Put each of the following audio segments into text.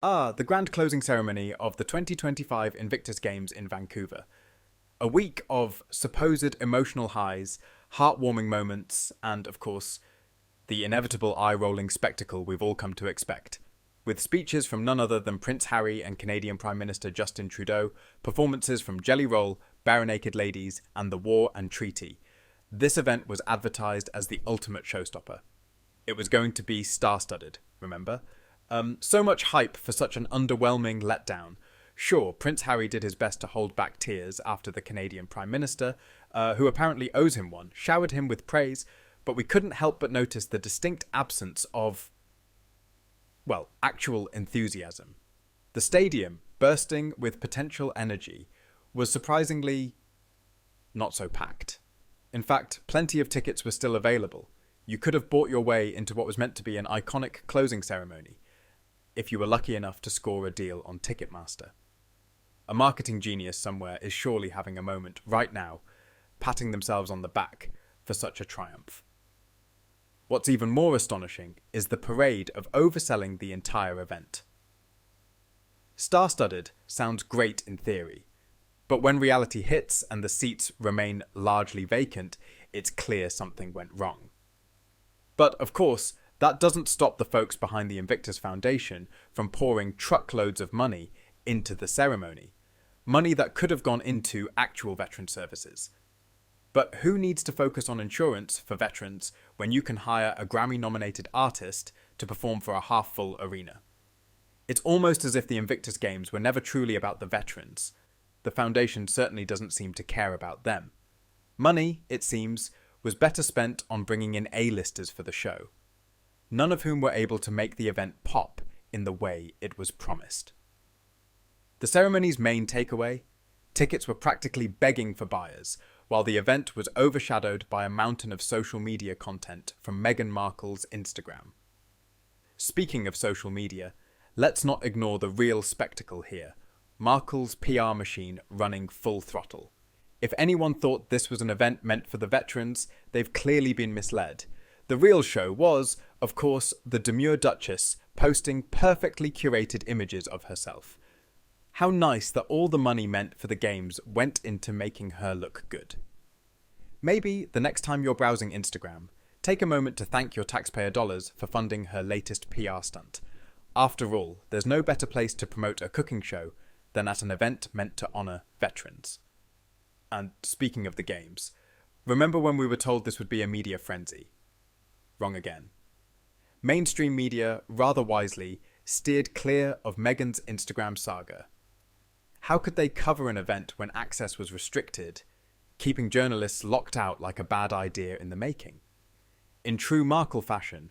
The grand closing ceremony of the 2025 Invictus Games in Vancouver. A week of supposed emotional highs, heartwarming moments, and, of course, the inevitable eye-rolling spectacle we've all come to expect. With speeches from none other than Prince Harry and Canadian Prime Minister Justin Trudeau, performances from Jelly Roll, Barenaked Ladies, and The War and Treaty, this event was advertised as the ultimate showstopper. It was going to be star-studded, remember? So much hype for such an underwhelming letdown. Sure, Prince Harry did his best to hold back tears after the Canadian Prime Minister, who apparently owes him one, showered him with praise, but we couldn't help but notice the distinct absence of, well, actual enthusiasm. The stadium, bursting with potential energy, was surprisingly not so packed. In fact, plenty of tickets were still available. You could have bought your way into what was meant to be an iconic closing ceremony, if you were lucky enough to score a deal on Ticketmaster. A marketing genius somewhere is surely having a moment right now, patting themselves on the back for such a triumph. What's even more astonishing is the parade of overselling the entire event. Star-studded sounds great in theory, but when reality hits and the seats remain largely vacant, it's clear something went wrong. But, of course, that doesn't stop the folks behind the Invictus Foundation from pouring truckloads of money into the ceremony. Money that could have gone into actual veteran services. But who needs to focus on insurance for veterans when you can hire a Grammy-nominated artist to perform for a half-full arena? It's almost as if the Invictus Games were never truly about the veterans. The Foundation certainly doesn't seem to care about them. Money, it seems, was better spent on bringing in A-listers for the show, none of whom were able to make the event pop in the way it was promised. The ceremony's main takeaway? Tickets were practically begging for buyers, while the event was overshadowed by a mountain of social media content from Meghan Markle's Instagram. Speaking of social media, let's not ignore the real spectacle here, Markle's PR machine running full throttle. If anyone thought this was an event meant for the veterans, they've clearly been misled. The real show was, of course, the demure Duchess posting perfectly curated images of herself. How nice that all the money meant for the games went into making her look good. Maybe the next time you're browsing Instagram, take a moment to thank your taxpayer dollars for funding her latest PR stunt. After all, there's no better place to promote a cooking show than at an event meant to honour veterans. And speaking of the games, remember when we were told this would be a media frenzy? Wrong again. Mainstream media, rather wisely, steered clear of Meghan's Instagram saga. How could they cover an event when access was restricted, keeping journalists locked out like a bad idea in the making? In true Markle fashion,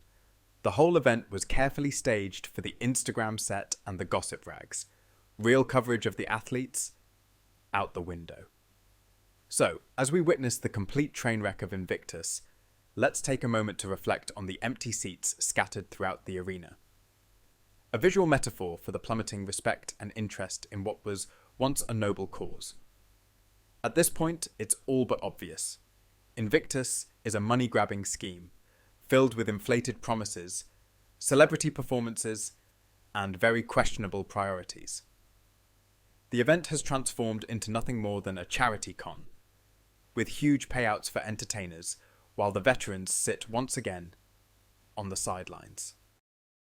the whole event was carefully staged for the Instagram set and the gossip rags. Real coverage of the athletes? Out the window. So, as we witness the complete train wreck of Invictus, let's take a moment to reflect on the empty seats scattered throughout the arena. A visual metaphor for the plummeting respect and interest in what was once a noble cause. At this point, it's all but obvious. Invictus is a money-grabbing scheme, filled with inflated promises, celebrity performances, and very questionable priorities. The event has transformed into nothing more than a charity con, with huge payouts for entertainers, while the veterans sit once again on the sidelines.